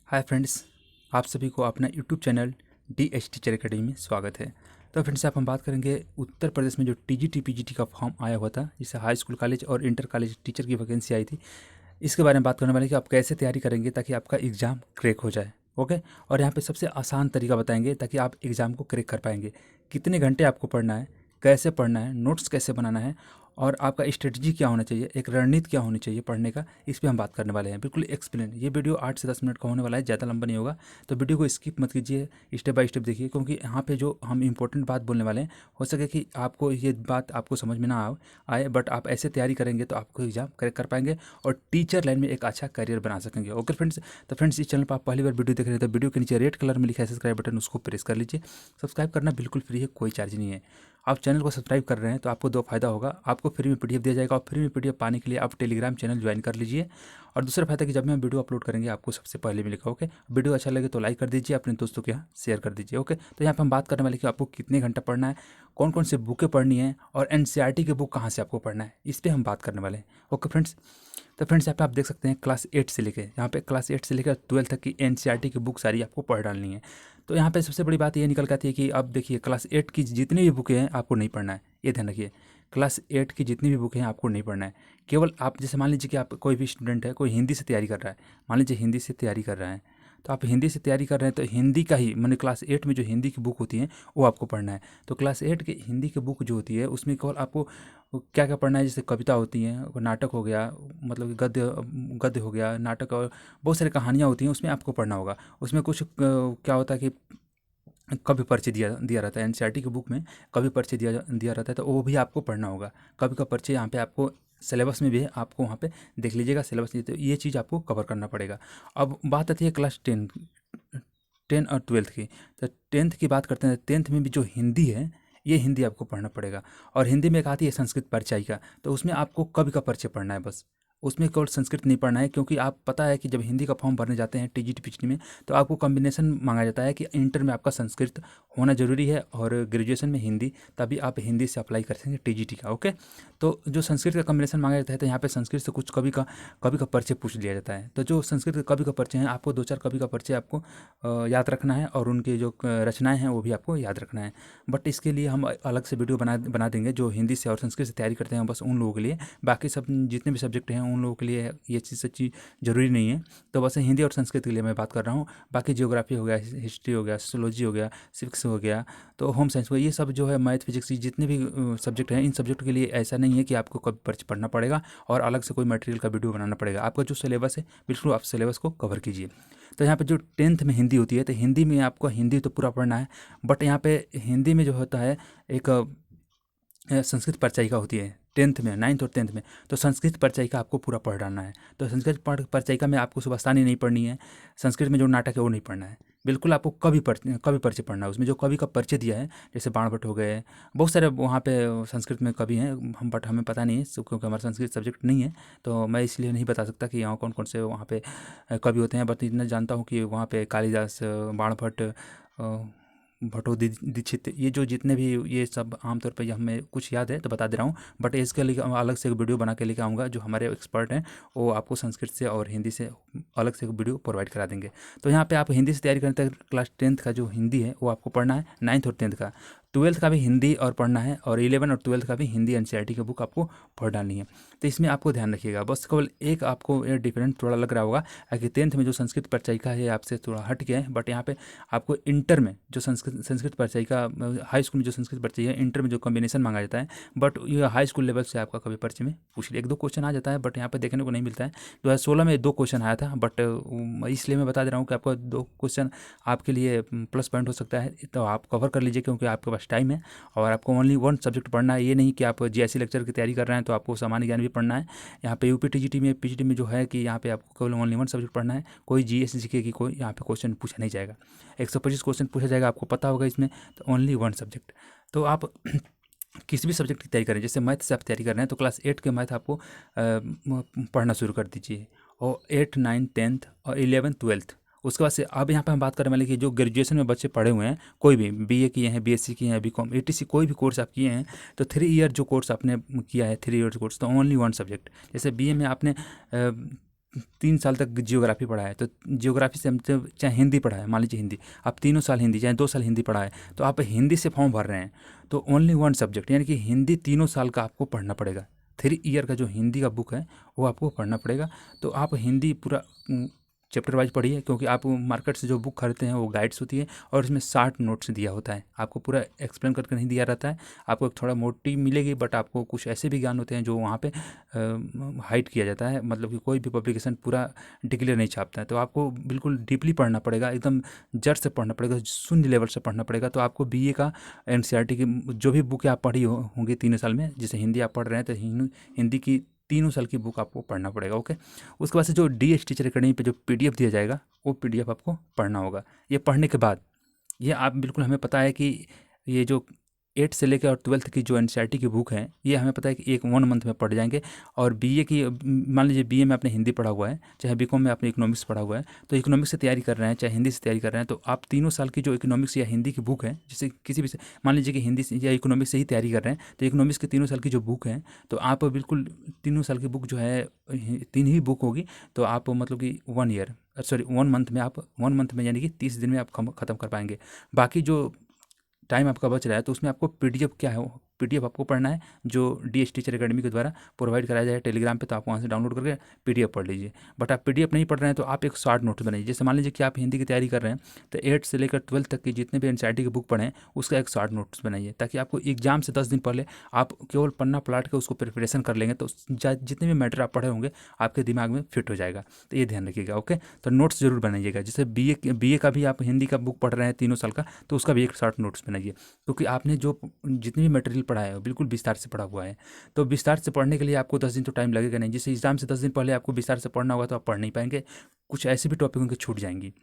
Hi friends, आप सभी को अपना YouTube channel DH teacher academy में स्वागत है। तो फ्रेंड्स, आप हम बात करेंगे उत्तर प्रदेश में जो TGT PGT का फॉर्म आया हुआ था, जिससे हाई स्कूल कॉलेज और इंटर कॉलेज टीचर की वैकेंसी आई थी। इसके बारे में बात करने वाले कि आप कैसे तैयारी करेंगे ताकि आपका एग्ज़ाम क्रैक हो जाए। ओके, और यहाँ पे सबसे आसान तरीका बताएंगे ताकि आप एग्ज़ाम को क्रैक कर पाएंगे। कितने घंटे आपको पढ़ना है, कैसे पढ़ना है, नोट्स कैसे बनाना है और आपका स्ट्रेटजी क्या होना चाहिए, एक रणनीति क्या होनी चाहिए पढ़ने का, इस पे हम बात करने वाले हैं। बिल्कुल एक्सप्लेन। ये वीडियो 8 से 10 मिनट का होने वाला है, ज़्यादा लंबा नहीं होगा। तो वीडियो को स्किप मत कीजिए, स्टेप बाय स्टेप देखिए, क्योंकि यहाँ पे जो हम इंपॉर्टेंट बात बोलने वाले हैं, हो सके कि आपको ये बात आपको समझ में ना आए, बट आप ऐसे तैयारी करेंगे तो आपको एग्जाम क्रैक कर पाएंगे और टीचर लाइन में एक अच्छा करियर बना सकेंगे। ओके फ्रेंड्स, तो फ्रेंड्स, इस चैनल पर आप पहली बार वीडियो देख रहे हैं तो वीडियो के नीचे रेड कलर में लिखा है सब्सक्राइब बटन, उसको प्रेस कर लीजिए। सब्सक्राइब करना बिल्कुल फ्री है, कोई चार्ज नहीं है। आप चैनल को सब्सक्राइब कर रहे हैं तो आपको दो फायदा होगा। आपको फ्री में PDF दिया जाएगा और फ्री में PDF पाने के लिए आप टेलीग्राम चैनल ज्वाइन कर लीजिए। और दूसरा फायदा कि जब भी हम वीडियो अपलोड करेंगे आपको सबसे पहले मिलेगा। ओके, वीडियो अच्छा लगे तो लाइक कर दीजिए, अपने दोस्तों के यहाँ शेयर कर दीजिए। ओके, तो यहाँ पर हम बात करने वाले कि आपको कितने घंटा पढ़ना है, कौन कौन से बुकें पढ़नी है और NCERT के बुक कहाँ से आपको पढ़ना है, इस पर हम बात करने वाले हैं। ओके फ्रेंड्स, तो फ्रेंड्स, यहाँ पे आप देख सकते हैं क्लास 8 से लेके यहाँ पे क्लास 8 से लेकर 12 तक की NCERT की बुक सारी आपको पढ़ डालनी है। तो यहाँ पे सबसे बड़ी बात ये निकल के आती है कि अब देखिए, क्लास 8 की जितनी भी बुकें हैं आपको नहीं पढ़ना है, ये ध्यान रखिए। क्लास 8 की जितनी भी बुकें हैं आपको नहीं पढ़ना है। केवल आप जैसे मान लीजिए कि आप कोई भी स्टूडेंट है, कोई हिंदी से तैयारी कर रहा है, मान लीजिए हिंदी से तैयारी कर रहा है, तो आप हिंदी से तैयारी कर रहे हैं तो हिंदी का ही, मैंने क्लास 8 में जो हिंदी की बुक होती है वो आपको पढ़ना है। तो क्लास 8 की हिंदी की बुक जो होती है उसमें केवल आपको क्या क्या पढ़ना है, जैसे कविता होती हैं, नाटक हो गया, मतलब कि गद्य गद्य हो गया, नाटक, और बहुत सारी कहानियाँ होती हैं, उसमें आपको पढ़ना होगा। उसमें कुछ क्या होता है कि कवि परिचय दिया दिया रहता है। NCERT की बुक में कवि परिचय दिया दिया रहता है, तो वो भी आपको पढ़ना होगा। कवि का परिचय यहाँ पे आपको सिलेबस में भी है, आपको वहाँ पे देख लीजिएगा सिलेबस में, तो ये चीज़ आपको कवर करना पड़ेगा। अब बात आती है क्लास 10 और 12 की। तो 10th की बात करते हैं, 10th में भी जो हिंदी है, ये हिंदी आपको पढ़ना पड़ेगा। और हिंदी में एक आती है संस्कृत परिचयिका, तो उसमें आपको कवि का परिचय पढ़ना है बस। उसमें केवल संस्कृत नहीं पढ़ना है, क्योंकि आप पता है कि जब हिंदी का फॉर्म भरने जाते हैं TGT PGT में, तो आपको कॉम्बिनेशन मांगा जाता है कि इंटर में आपका संस्कृत होना जरूरी है और ग्रेजुएशन में हिंदी, तभी आप हिंदी से अप्लाई कर सकेंगे TGT का। ओके, तो जो संस्कृत का कॉम्बिनेशन मांगा जाता है, तो यहाँ पे संस्कृत से कुछ कवि का परिचय पूछ लिया जाता है। तो जो संस्कृत के कवि का परिचय है, आपको 2-4 कवि का परिचय आपको याद रखना है और उनके जो रचनाएं हैं वो भी आपको याद रखना है। बट इसके लिए हम अलग से वीडियो बना देंगे जो हिंदी से और संस्कृत से तैयारी करते हैं, बस उन लोगों के लिए। बाकी सब जितने भी सब्जेक्ट हैं उन लोगों के लिए ये चीज़ सच्ची ज़रूरी नहीं है। तो बस हिंदी और संस्कृत के लिए मैं बात कर रहा हूँ। बाकी जियोग्राफी हो गया, हिस्ट्री हो गया, सोशोलॉजी हो गया, सिविक्स हो गया, तो होम साइंस हो गया, ये सब जो है मैथ फिजिक्स, जितने भी सब्जेक्ट हैं, इन सब्जेक्ट के लिए ऐसा नहीं है कि आपको कभी पढ़ना पड़ेगा और अलग से कोई मटेरियल का वीडियो बनाना पड़ेगा। आपका जो सिलेबस है, बिल्कुल आप सिलेबस को कवर कीजिए। तो यहाँ पे जो 10th में हिंदी होती है, तो हिंदी में आपको हिंदी तो पूरा पढ़ना है, बट यहाँ पे हिंदी में जो होता है एक संस्कृत परिचयिका होती है 10th में, 9th और 10th में। तो संस्कृत परिचयिका आपको पूरा पढ़ डालना है। तो संस्कृत परिचयिका में आपको सुबह नहीं पढ़नी है, संस्कृत में जो नाटक है वो नहीं पढ़ना है। बिल्कुल आपको कवि परिचय पढ़ना है। उसमें जो कवि का परिचय दिया है, जैसे बाणभट्ट हो गए, बहुत सारे वहाँ पे संस्कृत में कवि हैं, हम बट हमें पता नहीं है क्योंकि हमारा संस्कृत सब्जेक्ट नहीं है, तो मैं इसलिए नहीं बता सकता कि यहाँ कौन कौन से वहाँ पे कवि होते हैं। बट इतना जानता हूँ कि वहाँ पे कालिदास, बाणभट्ट, भट्टो दीक्षित, ये जो जितने भी, ये सब आमतौर पर हमें कुछ याद है तो बता दे रहा हूँ। बट इसके लिए अलग से एक वीडियो बना के लेके आऊँगा, जो हमारे एक्सपर्ट हैं वो आपको संस्कृत से और हिंदी से अलग से एक वीडियो प्रोवाइड करा देंगे। तो यहाँ पे आप हिंदी से तैयारी करते हैं, क्लास 10th का जो हिंदी है वो आपको पढ़ना है, 9th और 10th का। 12th का भी हिंदी और पढ़ना है, और 11 और 12th का भी हिंदी NCERT की बुक आपको पढ़ डालनी है। तो इसमें आपको ध्यान रखिएगा, बस केवल एक आपको डिफरेंट थोड़ा लग रहा होगा कि 10th में जो संस्कृत परिचयिका है आपसे थोड़ा हट गया है, बट यहाँ पे आपको इंटर में जो संस्कृत परिचयिका, हाई स्कूल में जो संस्कृत परिचय है, इंटर में जो कॉम्बिनेशन मांगा जाता है, बट ये हाई स्कूल लेवल से आपका कभी परिचय में पूछ लिया, 1-2 क्वेश्चन आ जाता है, बट यहाँ पे देखने को नहीं मिलता है। 2016 में 2 क्वेश्चन आया था, बट इसलिए मैं बता दे रहा हूँ कि आपको 2 क्वेश्चन आपके लिए प्लस पॉइंट हो सकता है, तो आप कवर कर लीजिए क्योंकि आपके पास टाइम है। और आपको ओनली 1 सब्जेक्ट पढ़ना है, ये नहीं कि आप GIC लेक्चर की तैयारी कर रहे हैं तो आपको सामान्य ज्ञान भी पढ़ना है। यहाँ पे UP TGT में PGT में जो है कि यहाँ पे आपको केवल ओनली 1 सब्जेक्ट पढ़ना है। कोई GS GK की कोई यहाँ पे क्वेश्चन पूछा नहीं जाएगा, 125 क्वेश्चन पूछा जाएगा, आपको पता होगा इसमें। तो ओनली 1 सब्जेक्ट। तो आप किसी भी सब्जेक्ट की तैयारी करें, जैसे मैथ से आप तैयारी कर रहे हैं तो क्लास 8 के मैथ आपको पढ़ना शुरू कर दीजिए, और 8, 9, 10th और 11, 12th। उसके बाद से अब यहाँ पे हम बात करने वाले कि जो ग्रेजुएशन में बच्चे पढ़े हुए हैं, कोई भी BA किए हैं, BSc किए हैं, BCom ETC कोई भी कोर्स आप किए हैं, तो 3 ईयर जो कोर्स आपने किया है, 3 ईयर कोर्स, तो ओनली 1 सब्जेक्ट। जैसे BA में आपने 3 साल तक जियोग्राफी पढ़ा है तो जियोग्राफी से हम चाहे हिंदी पढ़ा है, मान लीजिए हिंदी, आप 3 साल हिंदी चाहे 2 साल हिंदी पढ़ा है तो आप हिंदी से फॉर्म भर रहे हैं तो ओनली वन सब्जेक्ट यानी कि हिंदी 3 साल का आपको पढ़ना पड़ेगा। 3 ईयर का जो हिंदी का बुक है वो आपको पढ़ना पड़ेगा। तो आप हिंदी पूरा चैप्टर वाइज पढ़िए, क्योंकि आप मार्केट से जो बुक खरीदते हैं वो गाइड्स होती है और उसमें 60 नोट्स दिया होता है, आपको पूरा एक्सप्लेन करके नहीं दिया रहता है। आपको थोड़ा मोटी मिलेगी बट आपको कुछ ऐसे भी ज्ञान होते हैं जो वहाँ पे हाइड किया जाता है, मतलब कि कोई भी पब्लिकेशन पूरा डिक्लेयर नहीं छापता है। तो आपको बिल्कुल डीपली पढ़ना पड़ेगा, एकदम जड़ से पढ़ना पड़ेगा, शून्य लेवल से पढ़ना पड़ेगा। तो आपको बीए का एनसीईआरटी की जो भी बुक आप पढ़ी होंगी 3 साल में, जैसे हिंदी आप पढ़ रहे हैं तो हिंदी की 3 साल की बुक आपको पढ़ना पड़ेगा। ओके, उसके बाद से जो डीएस टीचर अकेडमी पे जो पीडीएफ दिया जाएगा वो पीडीएफ आपको पढ़ना होगा। ये पढ़ने के बाद ये आप बिल्कुल, हमें पता है कि ये जो 8 से लेकर और 12th की जो एनसीईआरटी की बुक है ये हमें पता है कि 1 मंथ में पढ़ जाएंगे। और बीए की, मान लीजिए बीए में आपने हिंदी पढ़ा हुआ है, चाहे बीकॉम में आपने इकोनॉमिक्स पढ़ा हुआ है, तो इकोनॉमिक्स से तैयारी कर रहे हैं चाहे हिंदी से तैयारी कर रहे हैं, तो आप 3 साल की जो इकोनॉमिक्स या हिंदी की बुक है, जैसे किसी भी मान लीजिए कि हिंदी से या इकोनॉमिक्स से ही तैयारी कर रहे हैं, तो इकोनॉमिक्स की 3 साल की जो बुक है तो आप बिल्कुल 3 साल की बुक जो है 3 ही बुक होगी, तो आप मतलब कि 1 मंथ में आप 1 मंथ में यानी कि 30 दिन में आप ख़त्म कर पाएंगे। बाकी जो टाइम आपका बच रहा है तो उसमें आपको पीडीएफ क्या है, पीडीएफ आपको पढ़ना है जो डीएस टीचर अकेडमी के द्वारा प्रोवाइड कराया जाए टेलीग्राम पे, तो आप वहाँ से डाउनलोड करके पीडीएफ पढ़ लीजिए। बट आप पीडीएफ नहीं पढ़ रहे हैं तो आप एक शॉर्ट नोट्स बनाइए। जैसे मान लीजिए कि आप हिंदी की तैयारी कर रहे हैं तो 8 से लेकर 12 तक की जितने भी एनसीईआरटी की बुक पढ़ें उसका एक शॉर्ट नोट्स बनाइए, ताकि आपको एग्जाम से 10 दिन पहले आप केवल पन्ना पलट के उसको प्रिपरेशन कर लेंगे तो जितने भी मैटर आप पढ़े होंगे आपके दिमाग में फिट हो जाएगा। तो ये ध्यान रखिएगा। ओके, तो नोट्स जरूर बनाइएगा। जैसे बीए का भी आप हिंदी का बुक पढ़ रहे हैं 3 साल का, तो उसका भी एक शॉर्ट नोट्स बनाइए, क्योंकि आपने जो जितनी भी मटेरियल पढ़ा है बिल्कुल विस्तार से पढ़ा हुआ है। तो विस्तार से पढ़ने के लिए आपको 10 दिन तो टाइम लगेगा नहीं। जैसे एग्जाम से 10 दिन पहले आपको विस्तार से पढ़ना होगा तो आप पढ़ नहीं पाएंगे, कुछ ऐसे भी टॉपिक होंगे छूट जाएंगी।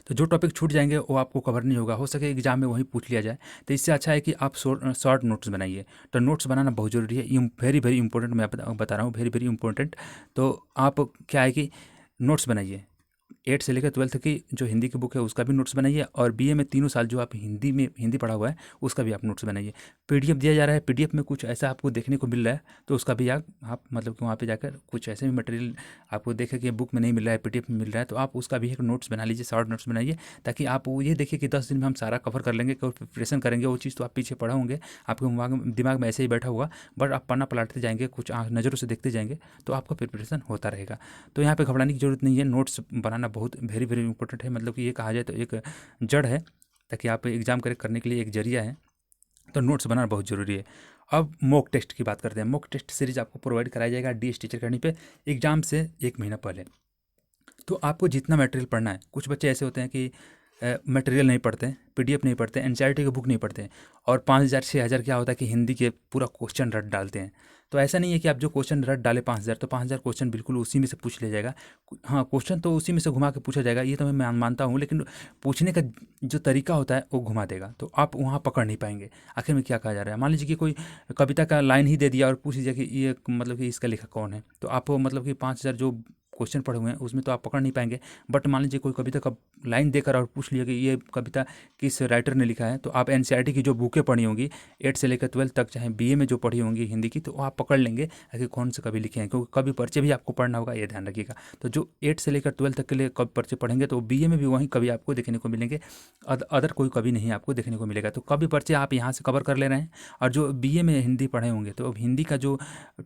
तो जो टॉपिक छूट जाएंगे वो आपको कवर नहीं होगा, हो सके एग्जाम में वहीं पूछ लिया जाए। तो इससे अच्छा है कि आप शॉर्ट नोट्स बनाइए। तो नोट्स बनाना बहुत ज़रूरी है, वेरी वेरी इंपॉर्टेंट, मैं बता रहा हूँ, वेरी वेरी इंपॉर्टेंट। तो आप क्या है कि नोट्स बनाइए। 8 से लेकर 12 की जो हिंदी की बुक है उसका भी नोट्स बनाइए, और बीए में 3 साल जो आप हिंदी पढ़ा हुआ है उसका भी आप नोट्स बनाइए। पीडीएफ दिया जा रहा है, पीडीएफ में कुछ ऐसा आपको देखने को मिल रहा है तो उसका भी आप मतलब कि वहाँ पे जाकर कुछ ऐसे भी मटेरियल आपको देखें कि बुक में नहीं मिल रहा है पीडीएफ में मिल रहा है, तो आप उसका भी एक नोट्स बना लीजिए, शॉर्ट नोट्स बनाइए, ताकि आप वो ये देखिए कि 10 दिन में हम सारा कवर कर लेंगे। केवल प्रिपरेशन करेंगे, वो चीज़ तो आप पीछे पढ़ा होंगे, आपके दिमाग में ऐसे ही बैठा होगा, बट आप पन्ना पलटते जाएंगे, कुछ नज़रों से देखते जाएंगे तो आपका प्रिपरेशन होता रहेगा। तो यहाँ पे घबराने की जरूरत नहीं है, नोट्स बनाना बहुत वेरी वेरी इंपॉर्टेंट है। मतलब कि ये कहा जाए तो एक जड़ है, ताकि आप एग्जाम करने के लिए एक जरिया है। तो नोट्स बनाना बहुत ज़रूरी है। अब मॉक टेस्ट की बात करते हैं। मॉक टेस्ट सीरीज आपको प्रोवाइड कराया जाएगा डीएस टीचर अकेडमी पे एग्जाम से 1 महीना पहले। तो आपको जितना मटेरियल पढ़ना है, कुछ बच्चे ऐसे होते हैं कि मटेरियल नहीं पढ़ते, पीडीएफ नहीं पढ़ते, एनसीईआरटी की बुक नहीं पढ़ते, और 5,000 6,000 क्या होता है कि हिंदी के पूरा क्वेश्चन रट डालते हैं। तो ऐसा नहीं है कि आप जो क्वेश्चन रट डाले 5,000 तो 5,000 क्वेश्चन बिल्कुल उसी में से पूछ लिया जाएगा। हाँ, क्वेश्चन तो उसी में से घुमा के पूछा जाएगा, ये तो मैं मानता हूँ, लेकिन पूछने का जो तरीका होता है वो घुमा देगा, तो आप वहाँ पकड़ नहीं पाएंगे आखिर में क्या कहा जा रहा है। मान लीजिए कि कोई कविता का लाइन ही दे दिया और पूछ लीजिए कि ये मतलब कि इसका लेखक कौन है, तो आप मतलब कि 5,000 जो क्वेश्चन पढ़े हुए हैं उसमें तो आप पकड़ नहीं पाएंगे। बट मान लीजिए कोई कविता का लाइन देकर और पूछ लिया कि ये कविता किस राइटर ने लिखा है, तो आप एनसीईआरटी की जो बुकें पढ़ी होंगी 8 से लेकर 12 तक, चाहे बीए में जो पढ़ी होंगी हिंदी की, तो आप पकड़ लेंगे कि कौन से कवि लिखे हैं, क्योंकि कवि परिचय भी आपको पढ़ना होगा, ये ध्यान रखिएगा। तो जो 8 से लेकर 12 तक के लिए कवि परिचय पढ़ेंगे तो बीए में भी वही कवि आपको देखने को मिलेंगे, अदर कोई कवि नहीं आपको देखने को मिलेगा। तो कवि परिचय आप यहाँ से कवर कर ले रहे हैं, और जो बीए में हिंदी पढ़े होंगे तो अब हिंदी का जो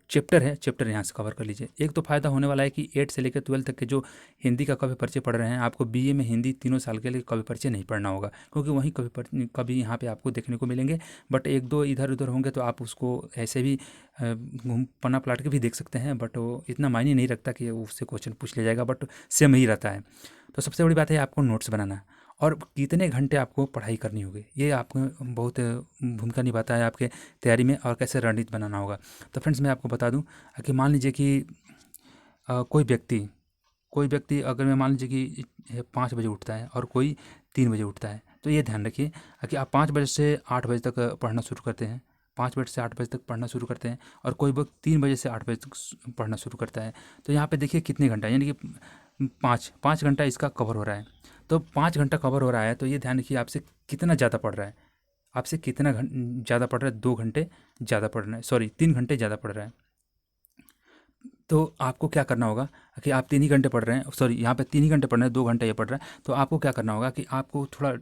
चैप्टर है चैप्टर यहाँ से कवर कर लीजिए। एक तो फायदा होने वाला है कि 8 से लेकर 12 तक के जो हिंदी का कवि परिचय पढ़ रहे हैं, आपको बीए में हिंदी 3 साल के लिए कवि परिचय नहीं पढ़ना होगा, क्योंकि वही कवि यहाँ पे आपको देखने को मिलेंगे। बट एक दो इधर उधर होंगे तो आप उसको ऐसे भी पन्ना पलट के भी देख सकते हैं, बट वो इतना मायने नहीं रखता कि उससे क्वेश्चन पूछ लिया जाएगा, बट सेम ही रहता है। तो सबसे बड़ी बात है आपको नोट्स बनाना, और कितने घंटे आपको पढ़ाई करनी होगी ये आपको बहुत भूमिका निभाता है आपके तैयारी में, और कैसे रणनीति बनाना होगा। तो फ्रेंड्स, मैं आपको बता दूं कि मान लीजिए कि कोई व्यक्ति अगर मैं मान लीजिए कि 5 बजे उठता है और कोई 3 बजे उठता है, तो ये ध्यान रखिए कि आप 5 बजे से 8 बजे तक पढ़ना शुरू करते हैं, 5 बजे से 8 बजे तक पढ़ना शुरू करते हैं, और कोई वक्त 3 बजे से 8 बजे तक पढ़ना शुरू करता है। तो यहाँ पे देखिए कितने घंटा, यानी कि 5 घंटा इसका कवर हो रहा है। तो 5 घंटा कवर हो रहा है, तो ये ध्यान रखिए आपसे कितना ज़्यादा पढ़ रहा है, आपसे कितना ज़्यादा पढ़ रहा है। 2 घंटे ज़्यादा पढ़ रहा है, सॉरी 3 घंटे ज़्यादा पढ़ रहा है। तो आपको क्या करना होगा कि आप 3 ही घंटे पढ़ रहे हैं, सॉरी यहाँ पे 3 ही घंटे पढ़ रहे हैं, 2 घंटे ये पढ़ रहे हैं, तो आपको क्या करना होगा कि आपको थोड़ा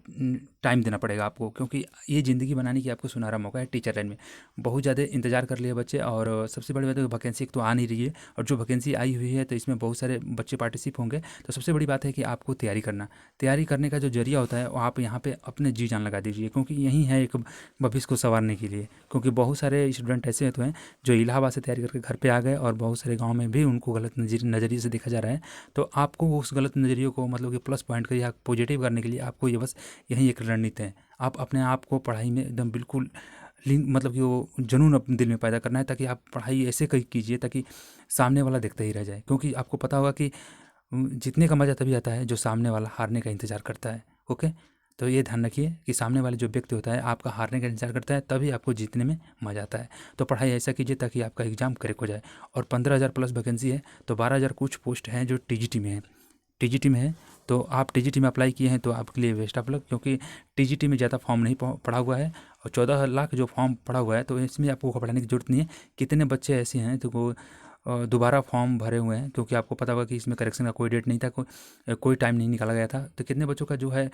टाइम देना पड़ेगा आपको, क्योंकि ये ज़िंदगी बनाने की आपको सुनहरा मौका है टीचर लाइन में। बहुत ज़्यादा इंतजार कर लिए बच्चे, और सबसे बड़ी बात है वैकेंसी एक तो आ नहीं रही है, और जो वैकेंसी आई हुई है तो इसमें बहुत सारे बच्चे पार्टिसिपेट होंगे। तो सबसे बड़ी बात है कि आपको तैयारी करने का जो जरिया होता है वो आप यहाँ पे अपने जी जान लगा दीजिए, क्योंकि यही है एक भविष्य को संवारने के लिए। क्योंकि बहुत सारे स्टूडेंट ऐसे तो हैं जो इलाहाबाद से तैयारी करके घर पे आ गए, और बहुत सारे गांव में भी उनको गलत नज़रिए से देखा जा रहा है। तो आपको उस गलत नज़रिए को मतलब कि प्लस पॉइंट या पॉजिटिव करने के लिए आपको ये बस यही एक रणनीति है। आप अपने आप को पढ़ाई में एकदम बिल्कुल लिंक मतलब कि वो जुनून अपने दिल में पैदा करना है, ताकि आप पढ़ाई ऐसे कीजिए ताकि सामने वाला देखता ही रह जाए। क्योंकि आपको पता होगा कि जीतने का मज़ा तभी आता है जो सामने वाला हारने का इंतज़ार करता है। ओके, तो ये ध्यान रखिए कि सामने वाले जो व्यक्ति होता है आपका हारने का इंतज़ार करता है, तभी आपको जीतने में मज़ा आता है। तो पढ़ाई ऐसा कीजिए ताकि आपका एग्ज़ाम क्रैक हो जाए। और 15,000 प्लस वैकेंसी है, तो 12,000 कुछ पोस्ट हैं जो टीजीटी में है। टीजीटी में है तो आप टीजीटी में अप्लाई किए हैं तो आपके लिए बेस्ट ऑफ लक, क्योंकि टीजीटी में ज़्यादा फॉर्म नहीं पड़ा हुआ है, और 14 लाख जो फॉर्म पड़ा हुआ है, तो इसमें आपको घबराने की जरूरत नहीं है। कितने बच्चे ऐसे हैं तो वो दोबारा फॉर्म भरे हुए हैं, क्योंकि आपको पता होगा कि इसमें करेक्शन का कोई डेट नहीं था, कोई टाइम नहीं निकाला गया था। तो कितने बच्चों का जो है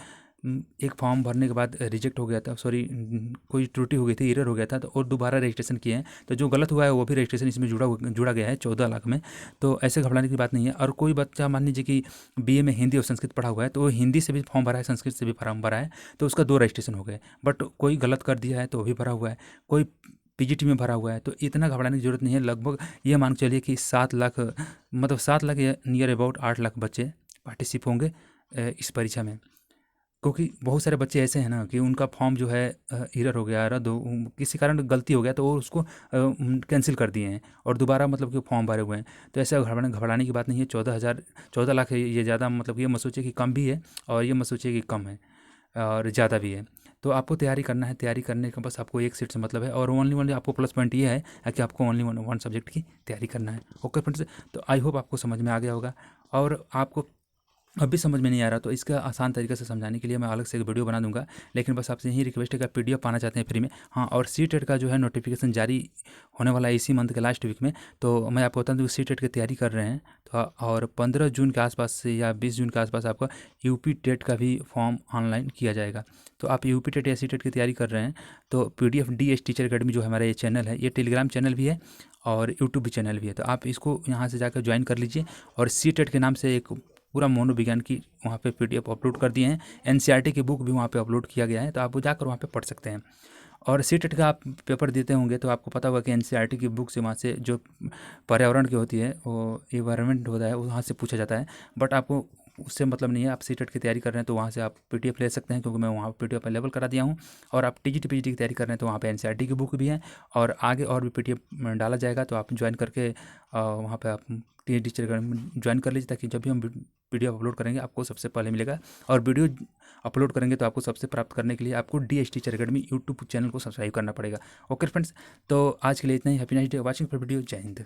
एक फॉर्म भरने के बाद रिजेक्ट हो गया था, सॉरी कोई त्रुटि हो गई थी, एरर हो गया था, तो और दोबारा रजिस्ट्रेशन किए हैं। तो जो गलत हुआ है वो भी रजिस्ट्रेशन इसमें जुड़ा गया है 14 लाख में। तो ऐसे घबराने की बात नहीं है। और कोई बच्चा मान लीजिए कि बीए में हिंदी और संस्कृत पढ़ा हुआ है, तो वो हिंदी से भी फॉर्म भरा है, संस्कृत से भी फॉर्म भरा है, तो उसका 2 रजिस्ट्रेशन हो गए। बट कोई गलत कर दिया है तो वो भी भरा हुआ है, कोई पीजीटी में भरा हुआ है। तो इतना घबराने की जरूरत नहीं है। लगभग ये मान के चलिए कि 7 लाख, मतलब 7 लाख या नियर अबाउट 8 लाख बच्चे पार्टिसिपेट होंगे इस परीक्षा में। क्योंकि बहुत सारे बच्चे ऐसे हैं ना कि उनका फॉर्म जो है एरर हो गया, रद्द किसी कारण गलती हो गया, तो वो उसको कैंसिल कर दिए हैं और दोबारा मतलब कि फॉर्म भरे हुए हैं। तो ऐसा घबराने की बात नहीं है। 14 लाख है, ये ज़्यादा मतलब ये मत सोचिए कि कम भी है, और ये मत सोचिए कि कम है और ज़्यादा भी है। तो आपको तैयारी करना है, तैयारी करने का बस आपको एक सीट से मतलब है, और ओनली आपको प्लस पॉइंट ये है कि आपको ओनली वन सब्जेक्ट की तैयारी करना है। ओके फ्रेंड्स, तो आई होप आपको समझ में आ गया होगा। और आपको अब भी समझ में नहीं आ रहा तो इसका आसान तरीके से समझाने के लिए मैं अलग से एक वीडियो बना दूंगा। लेकिन बस आपसे यही रिक्वेस्ट है कि आप पीडीएफ पाना चाहते हैं फ्री में। हाँ, और सी टेट का जो है नोटिफिकेशन जारी होने वाला है इसी मंथ के लास्ट वीक में। तो मैं आपको बता दूँ सी टेट की तैयारी कर रहे हैं तो, और 15 जून के आसपास से या 20 जून के आसपास आपका यूपी टेट का भी फॉर्म ऑनलाइन किया जाएगा। तो आप यूपी टेट या सी टेट की तैयारी कर रहे हैं तो पीडीएफ डीएस टीचर अकेडमी जो हमारा ये चैनल है, ये टेलीग्राम चैनल भी है और यूट्यूब भी चैनल भी है। तो आप इसको यहाँ से जाकर ज्वाइन कर लीजिए। और सी टेट के नाम से एक पूरा मनोविज्ञान की वहाँ पे पीडीएफ अपलोड कर दिए हैं। एनसीईआरटी की बुक भी वहाँ पे अपलोड किया गया है, तो आप जाकर वहाँ पे पढ़ सकते हैं। और सी टेट का आप पेपर देते होंगे तो आपको पता होगा कि एनसीईआरटी की बुक से वहाँ से जो पर्यावरण की होती है वो इन्वायरमेंट होता है वहाँ से पूछा जाता है। बट आपको उससे मतलब नहीं है। आप सी टेट की तैयारी कर रहे हैं तो वहाँ से आप पीडीएफ ले सकते हैं, क्योंकि मैं वहाँ पीडीएफ अवेलेबल करा दिया हूँ। और आप टीजीटी पीजीटी की तैयारी कर रहे हैं तो वहाँ पे एनसीईआरटी की बुक भी है, और आगे और भी पीडीएफ डाला जाएगा। तो आप ज्वाइन करके वहाँ पे आप टीचर ज्वाइन कर लीजिए, ताकि जब भी हम वीडियो अपलोड करेंगे आपको सबसे पहले मिलेगा। और वीडियो अपलोड करेंगे तो आपको सबसे प्राप्त करने के लिए आपको DS teacher academy YouTube channel को सब्सक्राइब करना पड़ेगा। ओके फ्रेंड्स, तो आज के लिए इतना ही। Happy nice day, watching for video. Jai Hind.